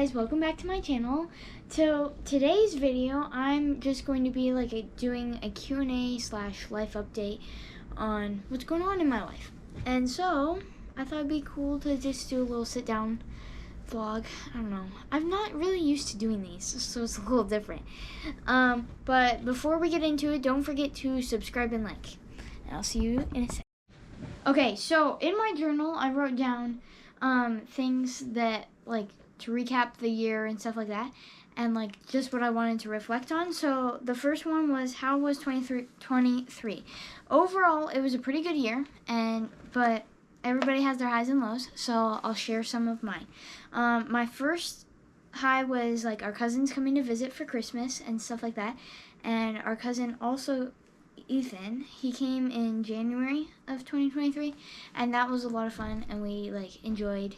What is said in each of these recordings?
guys, welcome back to my channel. So today's video, I'm just going to be doing a Q&A / life update on what's going on in my life. And so I thought it'd be cool to just do a little sit down vlog. I don't know, I'm not really used to doing these, so it's a little different. But before we get into it, don't forget to subscribe and like, and I'll see you in a second. Okay, so in my journal I wrote down things that to recap the year and stuff like that, and just what I wanted to reflect on. So the first one was, how was 23? Overall, it was a pretty good year, but everybody has their highs and lows, so I'll share some of mine. My first high was our cousins coming to visit for Christmas and stuff like that, and our cousin also, Ethan, he came in January of 2023, and that was a lot of fun, and we enjoyed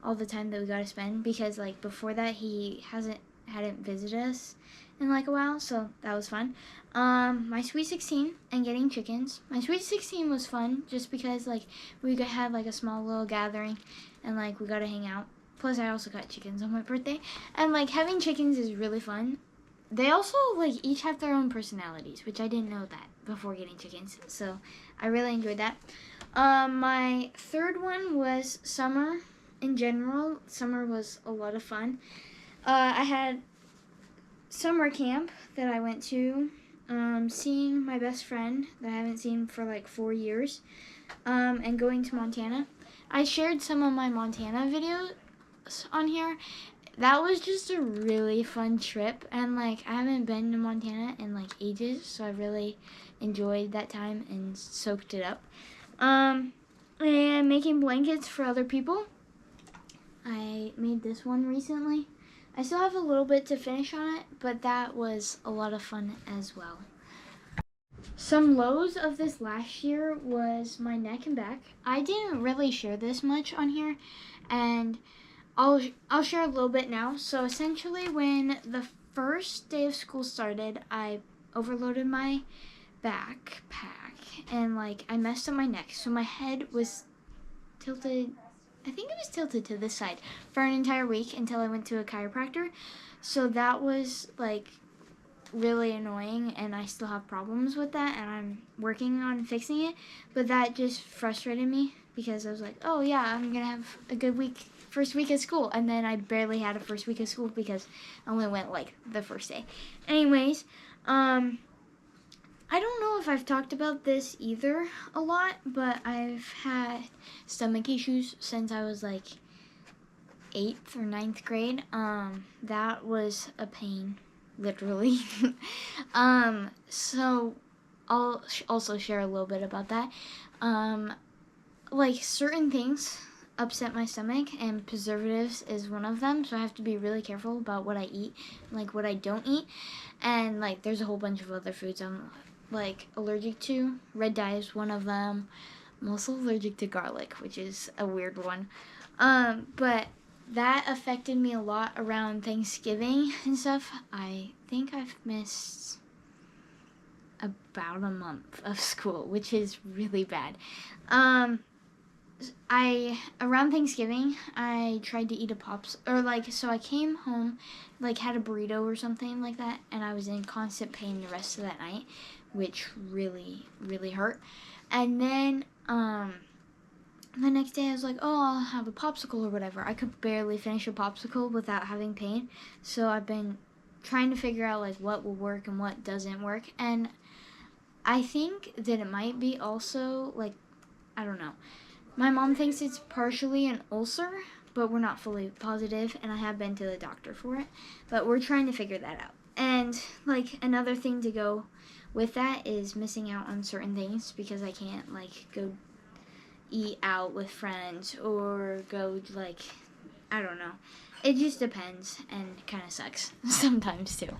all the time that we got to spend, because before that he hadn't visited us in a while, so that was fun. My Sweet 16 and getting chickens. My Sweet 16 was fun just because we had a small little gathering, and we got to hang out. Plus I also got chickens on my birthday, and having chickens is really fun. They also each have their own personalities, which I didn't know that before getting chickens, so I really enjoyed that. My third one was summer. In general, summer was a lot of fun. I had summer camp that I went to, seeing my best friend that I haven't seen for 4 years, and going to Montana. I shared some of my Montana videos on here. That was just a really fun trip, and I haven't been to Montana in ages, so I really enjoyed that time and soaked it up. And making blankets for other people. I made this one recently. I still have a little bit to finish on it, but that was a lot of fun as well. Some lows of this last year was my neck and back. I didn't really share this much on here, and I'll share a little bit now. So essentially, when the first day of school started, I overloaded my backpack, and I messed up my neck, so my head was tilted. I think it was tilted to this side for an entire week until I went to a chiropractor. So that was really annoying, and I still have problems with that, and I'm working on fixing it. But that just frustrated me, because I was like, oh yeah, I'm gonna have a good first week of school, and then I barely had a first week of school because I only went the first day. Anyways, I don't know if I've talked about this either a lot, but I've had stomach issues since I was 8th or 9th grade. That was a pain, literally. So I'll also share a little bit about that. Certain things upset my stomach, and preservatives is one of them, so I have to be really careful about what I eat, what I don't eat. And there's a whole bunch of other foods I'm allergic to. Red dye is one of them. I'm also allergic to garlic, which is a weird one. But that affected me a lot around Thanksgiving and stuff. I think I've missed about a month of school, which is really bad. Around Thanksgiving, I tried to eat a so I came home, had a burrito or something like that, and I was in constant pain the rest of that night, which really, really hurt. And then, the next day I was like, oh, I'll have a popsicle or whatever. I could barely finish a popsicle without having pain, so I've been trying to figure out, what will work and what doesn't work, and I think that it might be also, I don't know. My mom thinks it's partially an ulcer, but we're not fully positive, and I have been to the doctor for it, but we're trying to figure that out. And another thing to go with that is missing out on certain things, because I can't go eat out with friends or go I don't know. It just depends, and kind of sucks sometimes too.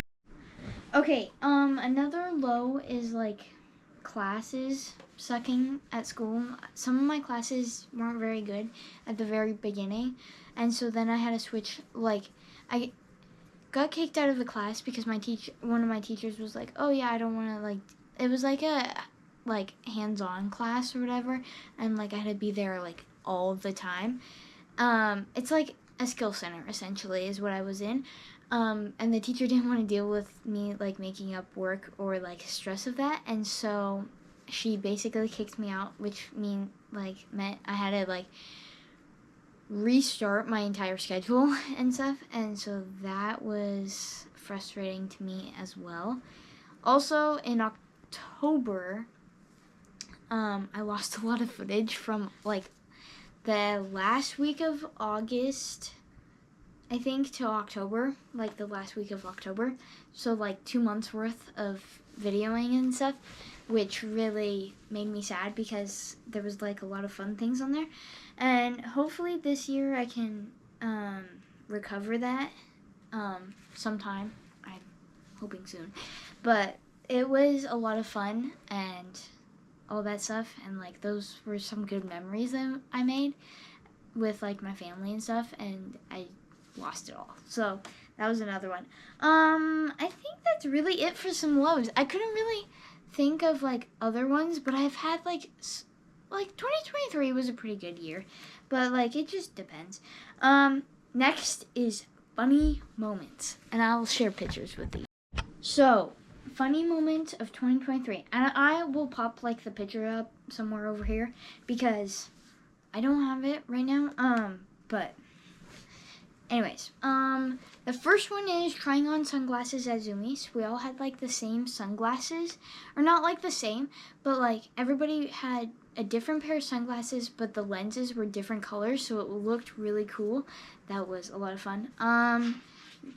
Okay, another low is classes sucking at school. Some of my classes weren't very good at the very beginning, and so then I had to switch. I got kicked out of the class because one of my teachers was like, oh yeah, I don't want to it was a hands-on class or whatever, and I had to be there all the time. It's a skill center, essentially, is what I was in. And the teacher didn't want to deal with me, like, making up work or, like, stress of that. And so she basically kicked me out, which meant I had to, like, restart my entire schedule and stuff. And so that was frustrating to me as well. Also, in October, I lost a lot of footage from, like, the last week of August, I think, till October, like the last week of October. So like 2 months worth of videoing and stuff, which really made me sad because there was like a lot of fun things on there. And hopefully this year I can recover that sometime. I'm hoping soon. But it was a lot of fun and all that stuff, and like those were some good memories that I made with like my family and stuff, and I lost it all. So that was another one. I think that's really it for some lows. I couldn't really think of like other ones, but I've had like 2023 was a pretty good year, but like it just depends. Next is funny moments, and I'll share pictures with you. So funny moment of 2023, and I will pop like the picture up somewhere over here because I don't have it right now. But anyways, the first one is trying on sunglasses at Zoomies. We all had like the same sunglasses, or not like the same, but like everybody had a different pair of sunglasses, but the lenses were different colors, so it looked really cool. That was a lot of fun.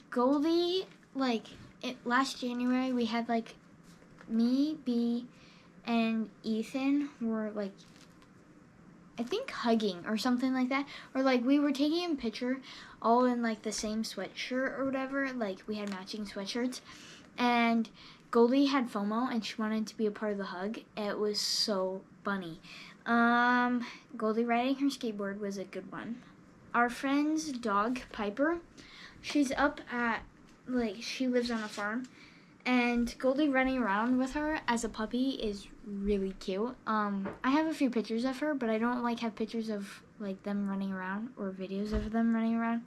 Goldie, like last January, we had like me, B, and Ethan were like, I think hugging or something like that, or like we were taking a picture all in like the same sweatshirt or whatever, like we had matching sweatshirts, and Goldie had FOMO and she wanted to be a part of the hug. It was so funny. Goldie riding her skateboard was a good one. Our friend's dog, Piper, she's up at, like, she lives on a farm, and Goldie running around with her as a puppy is really cute. I have a few pictures of her, but I don't like have pictures of like them running around or videos of them running around,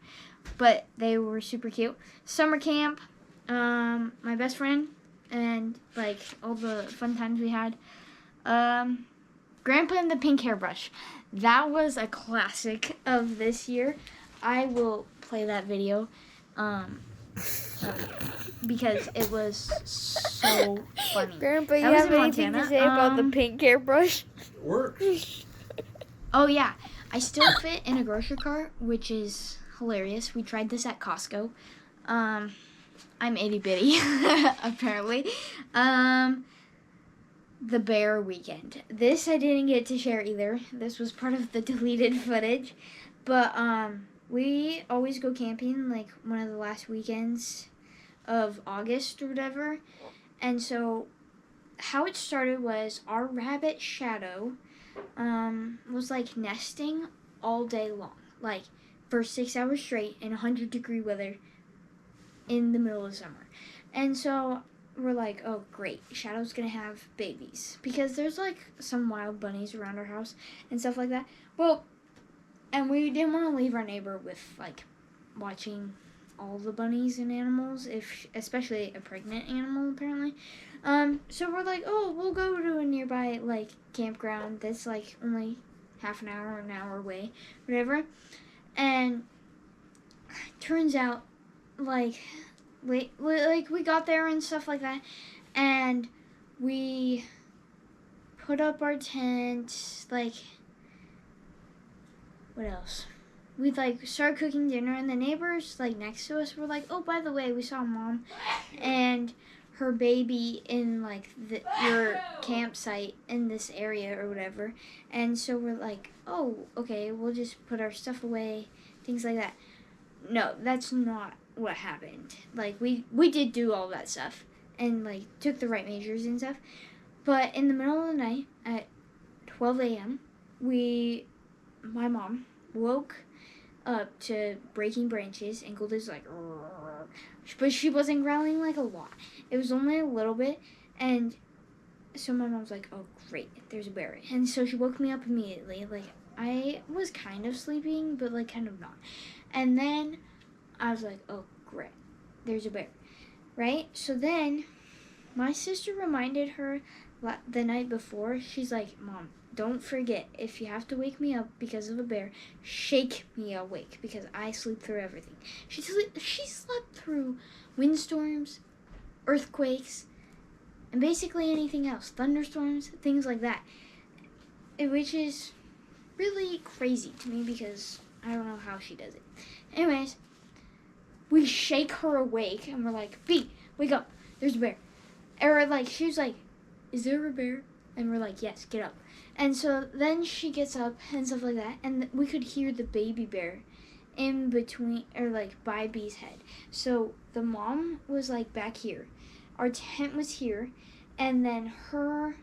but they were super cute. Summer camp, my best friend, and like all the fun times we had. Grandpa and the pink hairbrush, that was a classic of this year. I will play that video because it was so funny. Grandpa, you have anything to say about the pink hairbrush? It works. Oh yeah, I still fit in a grocery cart, which is hilarious. We tried this at Costco. I'm itty bitty, apparently. The bear weekend. This I didn't get to share either. This was part of the deleted footage. But we always go camping like one of the last weekends of August or whatever. And so how it started was our rabbit Shadow was like nesting all day long, like for 6 hours straight in 100-degree weather in the middle of summer. And so we're like, oh great, Shadow's gonna have babies, because there's like some wild bunnies around our house and stuff like that. Well, and we didn't want to leave our neighbor with like watching all the bunnies and animals, especially a pregnant animal apparently. So we're like, oh, we'll go to a nearby like campground that's like only half an hour or an hour away, whatever. And turns out like we got there and stuff like that, and we put up our tent, like, what else? We like started cooking dinner, and the neighbors like next to us were like, oh, by the way, we saw Mom and her baby in like your campsite in this area or whatever. And so we're like, oh, okay, we'll just put our stuff away, things like that. No, that's not what happened. Like we did do all that stuff and like took the right measures and stuff, but in the middle of the night at 12 a.m. my mom woke up to breaking branches, and Goldie's like, "Rrr." But she wasn't growling like a lot. It was only a little bit, and so my mom's like, oh great, there's a bear. And so she woke me up immediately. Like I was kind of sleeping, but like kind of not. And then I was like, oh, great, there's a bear, right? So then my sister reminded her the night before. She's like, Mom, don't forget, if you have to wake me up because of a bear, shake me awake because I sleep through everything. She slept through windstorms, earthquakes, and basically anything else, thunderstorms, things like that, which is really crazy to me because I don't know how she does it. Anyways, we shake her awake and we're like, B, wake up, there's a bear. Or like, she was like, is there a bear? And we're like, yes, get up. And so then she gets up and stuff like that, and we could hear the baby bear in between, or like by B's head. So the mom was like back here, our tent was here, and then her,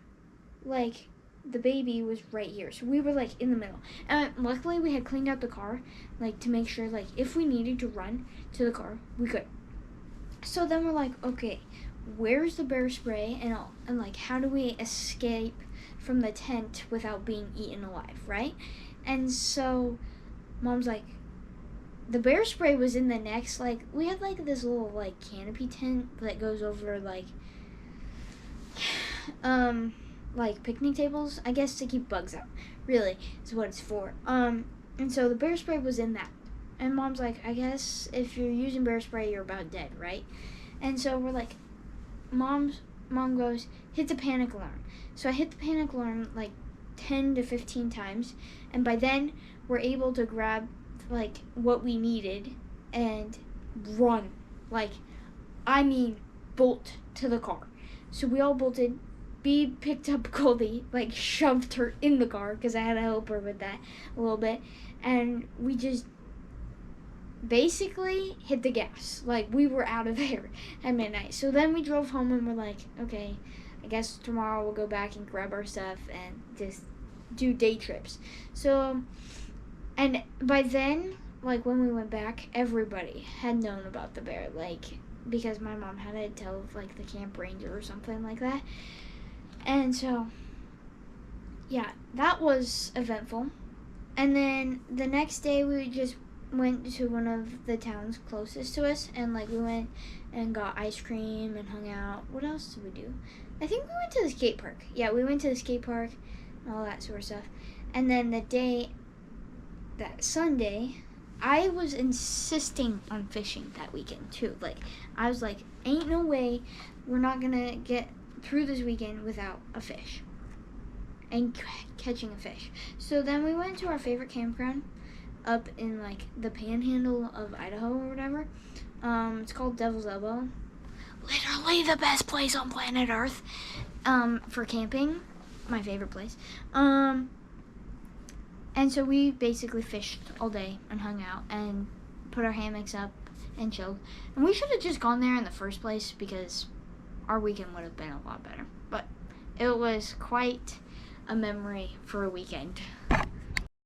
like, the baby was right here. So we were like in the middle. And luckily we had cleaned out the car, like to make sure like if we needed to run to the car, we could. So then we're like, okay, where's the bear spray and like how do we escape from the tent without being eaten alive, right? And so Mom's like, the bear spray was in the next, like, we had like this little like canopy tent that goes over like picnic tables, I guess, to keep bugs out, really is what it's for. And so the bear spray was in that, and Mom's like, I guess if you're using bear spray you're about dead, right? And so we're like, Mom goes, hit the panic alarm. So I hit the panic alarm like 10 to 15 times, and by then we're able to grab like what we needed and run. Like, I mean, bolt to the car. So we all bolted. B picked up Goldie, like shoved her in the car because I had to help her with that a little bit, and we just basically hit the gas. Like, we were out of there at midnight. So then we drove home and we're like, okay, I guess tomorrow we'll go back and grab our stuff and just do day trips. So, and by then, like when we went back, everybody had known about the bear, like, because my mom had to tell like the camp ranger or something like that. And so, yeah, that was eventful. And then the next day we just went to one of the towns closest to us, and like we went and got ice cream and hung out. What else did we do? I think we went to the skate park. Yeah, we went to the skate park and all that sort of stuff. And then that Sunday, I was insisting on fishing that weekend too. Like, I was like, ain't no way we're not gonna get through this weekend without a fish and catching a fish. So then we went to our favorite campground up in like the panhandle of Idaho or whatever. It's called Devil's Elbow. Literally the best place on planet Earth for camping. My favorite place. And so we basically fished all day and hung out and put our hammocks up and chilled. And we should have just gone there in the first place because our weekend would have been a lot better. But it was quite a memory for a weekend.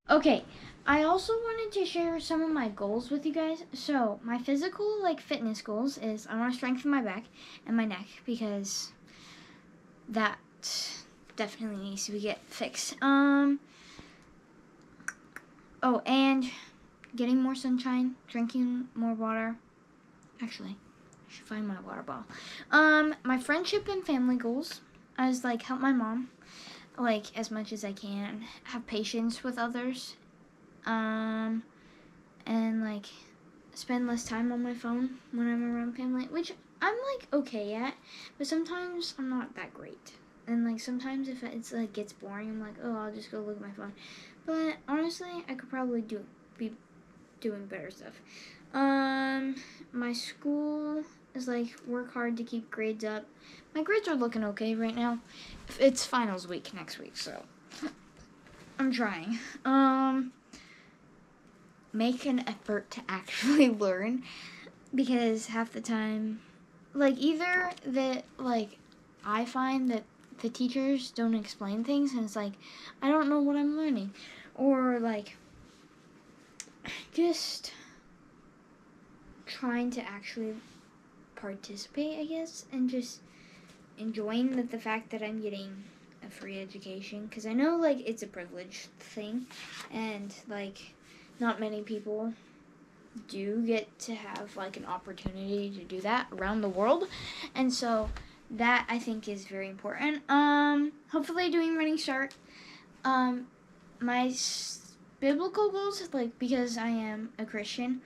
Okay, I also wanted to share some of my goals with you guys. So my physical, like, fitness goals is I want to strengthen my back and my neck because that definitely needs to get fixed. Oh, and getting more sunshine, drinking more water. Actually, I should find my water bottle. My friendship and family goals is like help my mom, like, as much as I can, have patience with others, and like spend less time on my phone when I'm around family, which I'm like okay at, but sometimes I'm not that great. And like sometimes if it's like gets boring, I'm like, oh, I'll just go look at my phone. But honestly, I could probably be doing better stuff. My school is like work hard to keep grades up. My grades are looking okay right now. It's finals week next week, so I'm trying. Make an effort to actually learn, because half the time, like, either that, like, I find that the teachers don't explain things and it's like, I don't know what I'm learning, or like just trying to actually participate, I guess, and just enjoying the fact that I'm getting a free education, because I know, like, it's a privileged thing, and, like, not many people do get to have, like, an opportunity to do that around the world, and so that, I think, is very important. Hopefully doing Running Start. My biblical goals, like, because I am a Christian,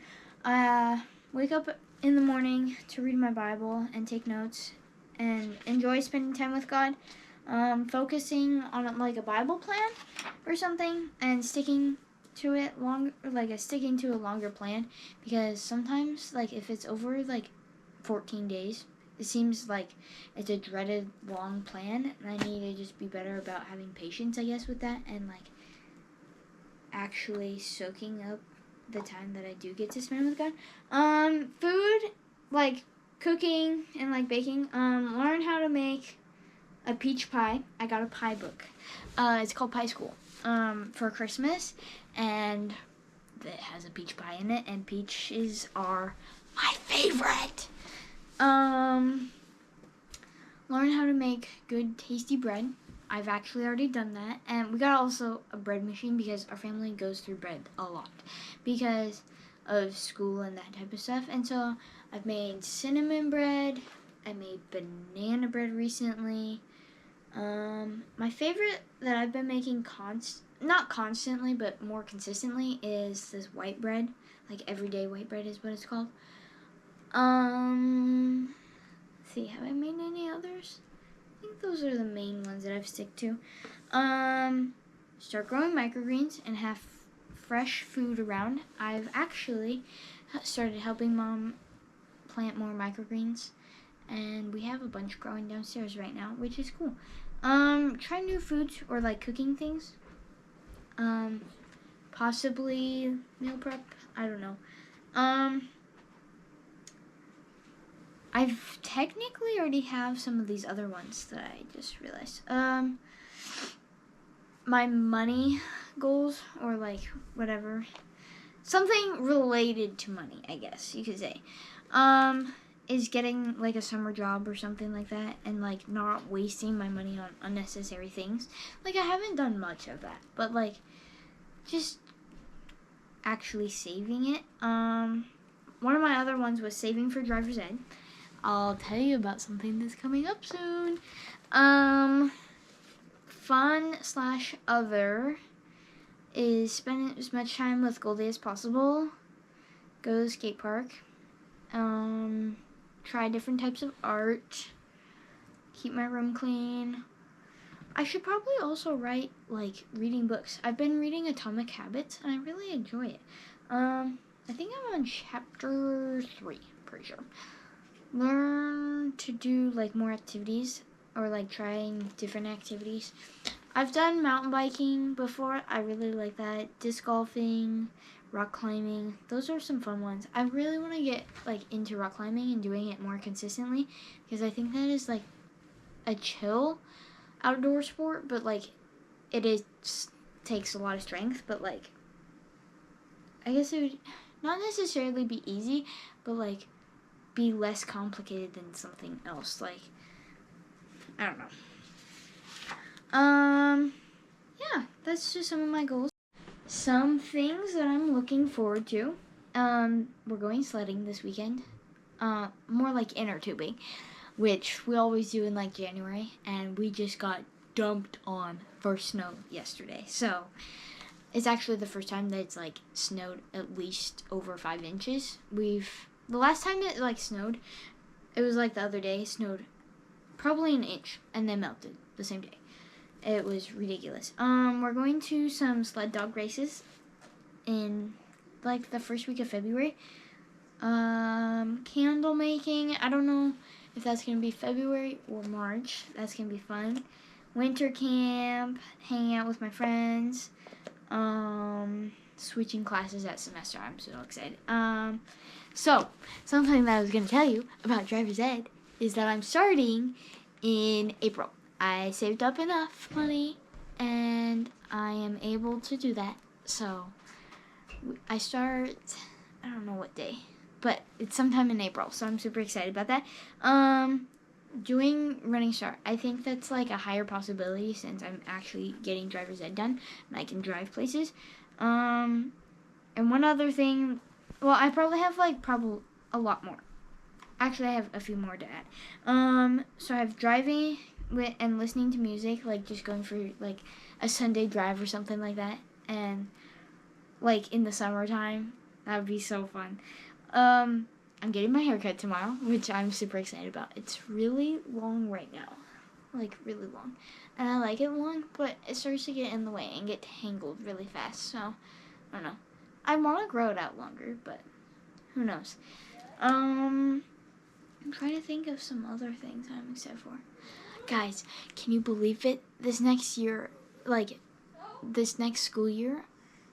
wake up in the morning to read my Bible and take notes and enjoy spending time with God, focusing on, like, a Bible plan or something and sticking to it sticking to a longer plan, because sometimes, like, if it's over, like, 14 days, it seems like it's a dreaded long plan, and I need to just be better about having patience, I guess, with that, and, like, actually soaking up the time that I do get to spend with God. Food, like cooking and, like, baking. Learn how to make a peach pie. I got a pie book. It's called Pie School, for Christmas, and it has a peach pie in it, and peaches are my favorite. Learn how to make good, tasty bread. I've actually already done that, and we got also a bread machine because our family goes through bread a lot because of school and that type of stuff. And so I've made cinnamon bread. I made banana bread recently. My favorite that I've been making not constantly, but more consistently, is this white bread. Like, everyday white bread is what it's called. Let's see, have I made any others? I think those are the main ones that I've stick to. Start growing microgreens and have fresh food around. I've actually started helping Mom plant more microgreens, and we have a bunch growing downstairs right now, which is cool. Try new foods or, like, cooking things. Possibly meal prep. I don't know. I've technically already have some of these other ones that I just realized. My money goals, or, like, whatever. Something related to money, I guess you could say. Is getting, like, a summer job or something like that, and, like, not wasting my money on unnecessary things. Like, I haven't done much of that, but, like, just actually saving it. One of my other ones was saving for driver's ed. I'll tell you about something that's coming up soon. Fun/other is spend as much time with Goldie as possible. Go to the skate park. Try different types of art. Keep my room clean. I should probably also write, like, reading books. I've been reading Atomic Habits, and I really enjoy it. I think I'm on chapter 3, pretty sure. Learn to do, like, more activities, or, like, trying different activities. I've done mountain biking before. I really like that. Disc golfing, rock climbing. Those are some fun ones. I really want to get, like, into rock climbing and doing it more consistently, because I think that is, like, a chill outdoor sport, but, like, takes a lot of strength, but, like, I guess it would not necessarily be easy, but, like, be less complicated than something else. Like, I don't know. Yeah, that's just some of my goals. Some things that I'm looking forward to. We're going sledding this weekend. More like inner tubing, which we always do in, like, January, and we just got dumped on for snow yesterday. So it's actually the first time that it's, like, snowed at least over 5 inches. The last time it, like, snowed, it was, like, the other day, snowed probably an inch and then melted the same day. It was ridiculous. We're going to some sled dog races in, like, the first week of February. Candle making, I don't know if that's going to be February or March. That's going to be fun. Winter camp, hanging out with my friends. Switching classes that semester. I'm so excited. So, something that I was going to tell you about driver's ed is that I'm starting in April. I saved up enough money, and I am able to do that. So, I start, I don't know what day, but it's sometime in April, so I'm super excited about that. doing Running Start, I think that's like a higher possibility since I'm actually getting driver's ed done and I can drive places. And one other thing, well, I probably have like a lot more. Actually, I have a few more to add. So I have driving and listening to music, like just going for like a Sunday drive or something like that, and like in the summertime, that would be so fun. I'm getting my haircut tomorrow, which I'm super excited about. It's really long right now, like really long, and I like it long, but it starts to get in the way and get tangled really fast. So I don't know. I want to grow it out longer, but who knows? I'm trying to think of some other things I'm excited for. Guys, can you believe it? This next year, like this next school year,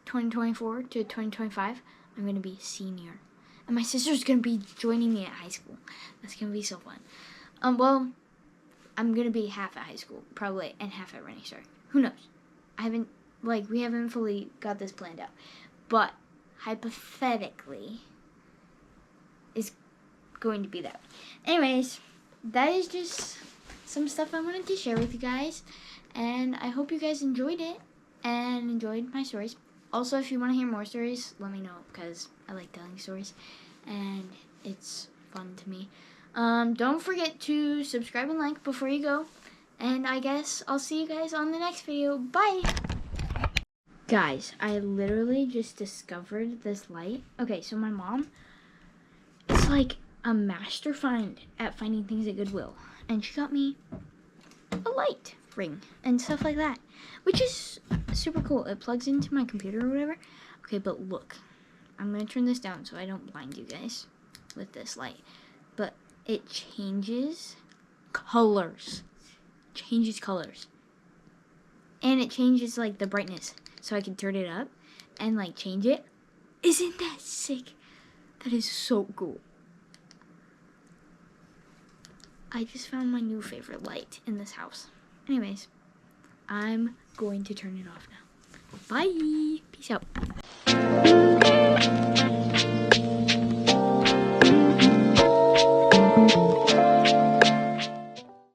2024 to 2025, I'm going to be a senior. And my sister's going to be joining me at high school. That's going to be so fun. Well, I'm going to be half at high school, probably, and half at Running Start. Who knows? We haven't fully got this planned out. But, hypothetically, it's going to be that. Anyways, that is just some stuff I wanted to share with you guys. And I hope you guys enjoyed it and enjoyed my stories. Also, if you want to hear more stories, let me know because I like telling stories and it's fun to me. Don't forget to subscribe and like before you go. And I guess I'll see you guys on the next video. Bye! Guys, I literally just discovered this light. Okay, so my mom is like a master find at finding things at Goodwill. And she got me a light ring and stuff like that, which is super cool. It plugs into my computer or whatever. Okay, but look, I'm gonna turn this down so I don't blind you guys with this light, but it changes colors, and it changes like the brightness, so I can turn it up and like change it. Isn't that sick? That is so cool. I just found my new favorite light in this house. Anyways, I'm going to turn it off now. Bye. Peace out.